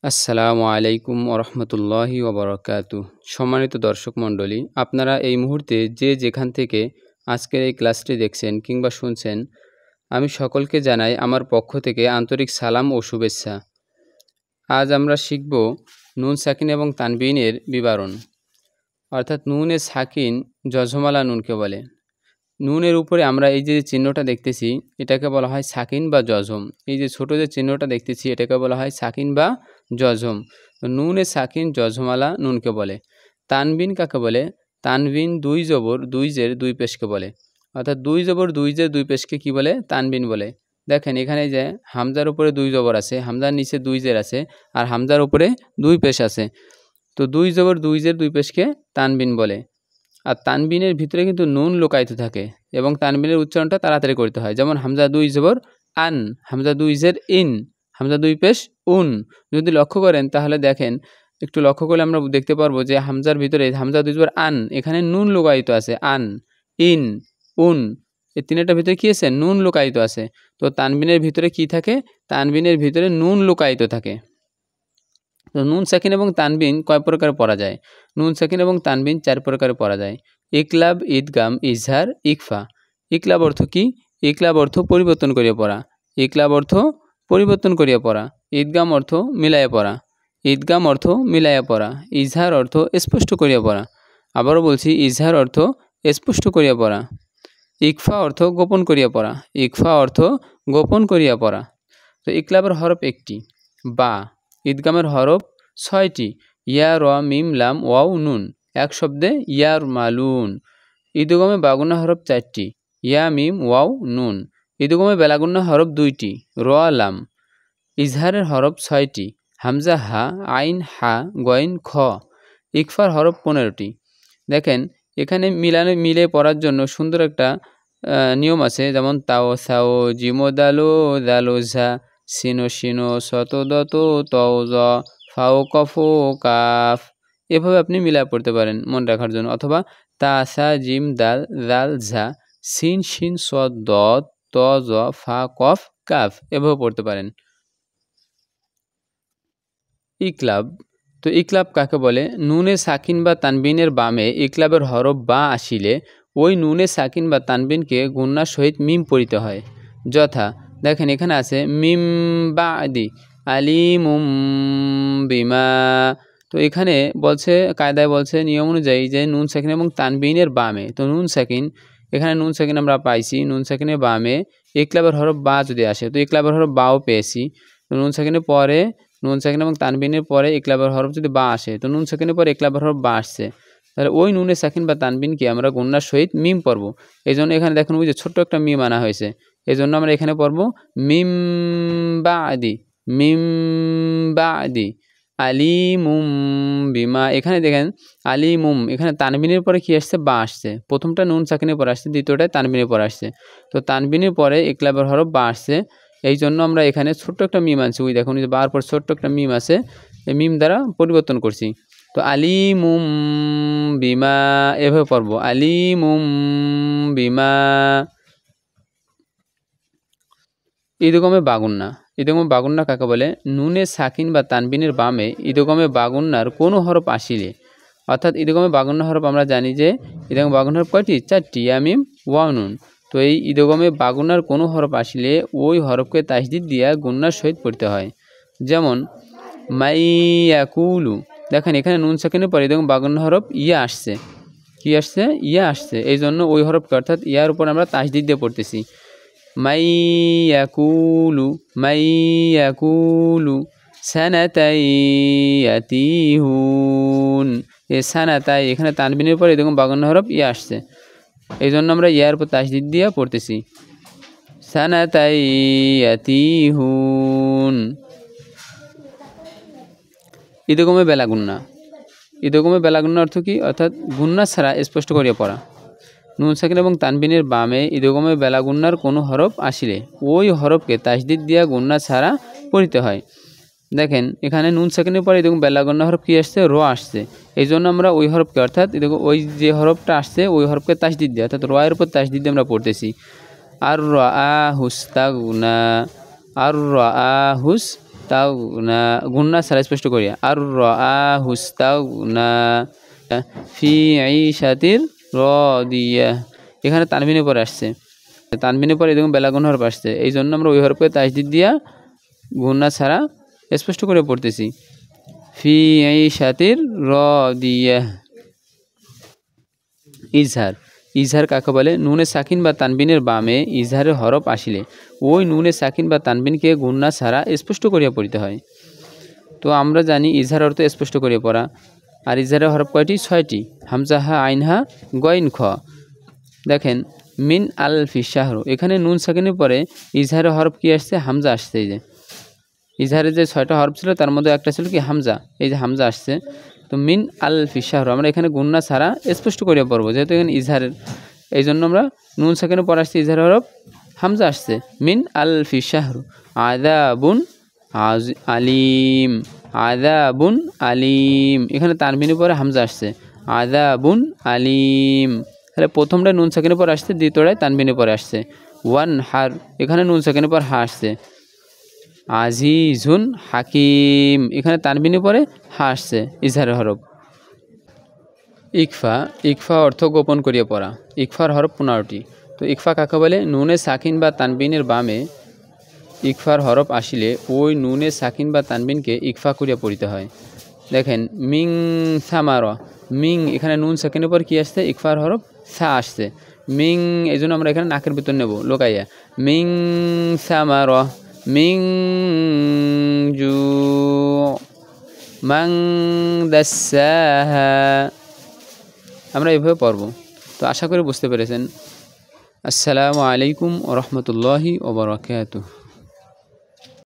আসসালামু আলাইকুম ওরহমতুল্লাহি ওবরাকাতু। সম্মানিত দর্শক মণ্ডলী, আপনারা এই মুহূর্তে যে যেখান থেকে আজকের এই ক্লাসটি দেখছেন কিংবা শুনছেন, আমি সকলকে জানাই আমার পক্ষ থেকে আন্তরিক সালাম ও শুভেচ্ছা। আজ আমরা শিখব নুন সাকিন এবং তানবিনের বিবরণ, অর্থাৎ নুনে সাকিন যজমালা নুনকে বলে। নুনের উপরে আমরা এই যে চিহ্নটা দেখতেছি এটাকে বলা হয় সাকিন বা জজম। এই যে ছোট যে চিহ্নটা দেখতেছি এটাকে বলা হয় সাকিন বা জজম। তো নুনে সাকিন জজমালা নুনকে বলে। তানবিন কাকে বলে? তানবিন দুই জবর দুই জের দুই পেশকে বলে, অর্থাৎ দুই জবর দুই জের দুই পেশকে কি বলে? তানবিন বলে। দেখেন এখানে যে হামজার উপরে দুই জবর আছে, হামজার নিচে দুই জের আছে, আর হামজার উপরে দুই পেশ আছে। তো দুই জবর দুই জের দুই পেশকে তানবিন বলে। আর তানবিনের ভিতরে কিন্তু নুন লুকায়িত থাকে এবং তানবিনের উচ্চারণটা তাড়াতাড়ি করতে হয়। যেমন হামজা দুই জবর আন, হামজা দুই জের ইন, হামজা দুই পেশ উন। যদি লক্ষ্য করেন তাহলে দেখেন, একটু লক্ষ্য করলে আমরা দেখতে পারবো যে হামজার ভিতরে হামজা দুই জবর আন, এখানে নুন লুকায়িত আছে। আন, ইন, উন, এই তিনটার ভিতরে কী আছে? নুন লুকায়িত আছে। তো তানবিনের ভিতরে কি থাকে? তানবিনের ভিতরে নুন লুকায়িত থাকে। তো নুন সাকিন এবং তানবিন কয় প্রকারে পড়া যায়? নুন সাকিন এবং তানবিন চার প্রকারে পড়া যায়। ইকলাব, ঈদগাম, ইজহার, ইকফা। ইকলাব অর্থ কি? ইকলাব অর্থ পরিবর্তন করিয়া পড়া। ইকলাব অর্থ পরিবর্তন করিয়া পড়া। ঈদগাম অর্থ মিলাইয়া পড়া। ঈদগাম অর্থ মিলাইয়া পড়া। ইজহার অর্থ স্পষ্ট করিয়া পড়া। আবারও বলছি, ইজহার অর্থ স্পষ্ট করিয়া পড়া। ইকফা অর্থ গোপন করিয়া পড়া। ইকফা অর্থ গোপন করিয়া পড়া। তো ইকলাবের হরফ একটি, বা। ঈদগামের হরফ ছয়টি, ইয়া, র, মিম, লাম, ওয়াও, নুন। এক শব্দে ইয়ার মালুন। ঈদগামে বাগুন্না হরফ চারটি, ইয়া, মিম, ওয়াও, নুন। ঈদগামে বেলাগুন্না হরফ দুইটি, র, লাম। ইজহারের হরফ ছয়টি, হামজা, হা, আইন, হা, গইন, খ। ইকফার হরফ 15টি। দেখেন এখানে মিলে পড়ার জন্য সুন্দর একটা নিয়ম আছে। যেমন তাও, সাও, জিমো, দালো, দালো, ঝা, সিনো, সিনো, শত, দত, তও, জ, ফাও, কফো, কাফ। এভাবে আপনি মিলা পড়তে পারেন মনে রাখার জন্য। অথবা তা, সা, জিম, দাল, দাল, ঝা, সিন, শিন, স, দ, ত, জ, ফা, কফ, কাফ। এভাবে পড়তে পারেন। ইকলাব। তো ইকলাব কাকে বলে? নুনে সাকিন বা তানবিনের বামে ইকলাবের হরফ বা আসিলে ওই নুনে সাকিন বা তানবিনকে গুন্নার সহিত মিম পড়িতে হয়। যথা দেখেন এখানে আছে মিম বাদি আলিমুম বিমা। তো এখানে বলছে, কায়দায় বলছে নিয়ম অনুযায়ী যে নুন সাকিন এবং তানবিনের বামে। তো নুন সাকিন, এখানে নুন সাকিন আমরা পাইছি, নুন সাকিনের বামে ইকলাবের হরফ বা যদি আসে, তো ইকলাবের হরফ বাও পেয়েছি। তো নুন সাকিনের পরে, নুন সাকিন এবং তানবিনের পরে ইকলাবের হরফ যদি বা আসে, তো নুন সাকিনের পরে ইকলাবের হরফ বা আসছে, তাহলে ওই নুনে সাকিন বা তানবিনকে আমরা গুন্নার সহিত মিম পড়ব। এই জন্য এখানে দেখুন ওই যে ছোট্ট একটা মিম আনা হয়েছে, এই জন্য আমরা এখানে পড়ব মিম বাদি, মিম বাদি আলিমুম বিমা। এখানে দেখেন আলিমুম, এখানে তানবিনের পরে কি আসছে? বা আসছে। প্রথমটা নুন সাকিনের পরে আসছে, দ্বিতীয়টায় তানবিনের পরে আসছে। তো তানবিনের পরে ইকলাবের হরফ বা আসছে, এই জন্য আমরা এখানে ছোট্ট একটা মিম আনছি। ওই দেখুন যে বার পর ছোট্ট একটা মিম আছে, এই মিম দ্বারা পরিবর্তন করছি। তো আলিমুম বিমা এভাবে পড়ব, আলিমুম বিমা। ঈদগমে বাগুন্না। ঈদগমে বাগুন্না কাকে বলে? নুনে সাকিন বা তানবিনের বামে ঈদগমে বাগুন্নার কোনো হরফ আসিলে, অর্থাৎ ঈদগমে বাগুন্না হরফ আমরা জানি যে ঈদগমে বাগুন্না হরফ কয়টি? চারটি, ইয়া, মিম, ওয়াও, নুন। তো এই ঈদগমে বাগুন্নার কোনো হরফ আসলে ওই হরফকে তাসদিদ দিয়া গুন্নার সহিত পড়তে হয়। যেমন মাইয়াকুলু, দেখেন এখানে নুন সাকিনের পরে ঈদগমে বাগুন্না হরফ ইয়া আসছে। কি আসছে? ইয়া আসছে। এই জন্য ওই হরফকে, অর্থাৎ ইয়ার উপর আমরা তাসদিদ দিয়ে পড়তেছি। মাইয়াকুলু, মাইয়াকুলু সানাতাইয়াতিহুন। এই সানাতাই, এখানে তানবিনের পরে এরকম বাগান্ন হরফ ইয়া আসছে, এই জন্য আমরা ইয়ার উপর তাসদিদ দিয়ে পড়তেছি, সানাতাইয়াতিহুন। ঈদগমে বেলাগুন্না। ঈদগমে বেলাগুন্না অর্থ কি? অর্থাৎ গুন্না ছাড়া স্পষ্ট করিয়া পড়া। নুন সাকিন এবং তানবিনের বামে ঈদগমে বেলাগুন্নার কোনো হরফ আসিলে ওই হরফকে তাসদিদ দিয়া গুন্না ছাড়া পড়িতে হয়। দেখেন এখানে নুন সাকিনের পরে ঈদগম বেলাগুন্না হরফ কি আসছে? র আসছে। এই জন্য আমরা ওই হরফকে, অর্থাৎ ওই যে হরফটা আসছে ওই হরফকে তাসদিদ দিয়ে, অর্থাৎ রয়ের উপর তাসদিদ দিয়ে আমরা পড়তেছি। আর রা হুস্তাগুনা, আর রা ইস্তাগনা, গুন্না ছাড়া স্পষ্ট করি। আর রাআহু ইস্তাগনা, ফি ঈশাতির রাদিয়া, এখানে তানবিনের পরে আসছে, তানবিনের পরে দেখুন বেলাগুন হরফ আসছে, এই জন্য আমরা ওই হরফে তাসদিদ দিয়া গুন্না ছাড়া স্পষ্ট করে পড়তেছি। ফি ঈশাতির রাদিয়া। ইজহার, ইজহার কাকে বলে? নুনে সাকিন বা তানবিনের বামে ইজহারের হরফ আসিলে ওই নুনে সাকিন বা তানবিনকে গুন্না ছাড়া স্পষ্ট করিয়া পড়িতে হয়। তো আমরা জানি ইজহার অর্থ স্পষ্ট করিয়া পড়া। আর ইজহারের হরফ কয়টি? 6টি। হামজা, হা, আইন, হা, গইন, খ। দেখেন মিন আল ফি শাহর, এখানে নুন সাকিনের পরে ইজহারের হরফ কি আসছে? হামজা আসছে। এই যে ইজহারের যে 6টা হরফ ছিল তার মধ্যে একটা ছিল কি? হামজা। এই যে হামজা আসছে, তো মিন আল ফি শাহর আমরা এখানে গুন্না ছাড়া স্পষ্ট করিয়া পড়বো, যেহেতু এখানে ইজহারের, এই জন্য আমরা নুন সাকিনের পরে আসছে ইজহারের হরফ, হামজা আসছে। মিন আল ফি শাহর আযাবুন আলিম, আযাবুন আলিম, এখানে তানবিনের পরে হামজা আসছে, আযাবুন আলিম। তাহলে প্রথমটা নুন সাকিনের পর আসছে, দ্বিতীয়টায় তানবিনের পরে আসছে। ওয়ান হার, এখানে নুন সাকিনের পর হা আসছে। আজিজুন হাকিম, এখানে তানবিনের পরে হা আসছে, ইজহারের হরফ। ইকফা, ইকফা অর্থ গোপন করিয়া পড়া। ইকফার হরফ 15টি। তো ইকফা কাকে বলে? নুনে সাকিন বা তানবিনের বামে ইকফার হরফ আসিলে ওই নুনে সাকিন বা তানবিনকে ইকফা করিয়া পড়িতে হয়। দেখেন মিং সামার, মিং, এখানে নুন সাকিনের পর কি আসছে? ইকফার হরফ সা আসছে, মিং, এই জন্য আমরা এখানে নাকের ভিতর নেব লোকাইয়া। মিং সামার, মিং জু, মাং দাসাহা, আমরা এভাবে পড়ব। তো আশা করি বুঝতে পেরেছেন। আসসালামু আলাইকুম ওয়া রাহমাতুল্লাহি ওয়া বারাকাতুহু।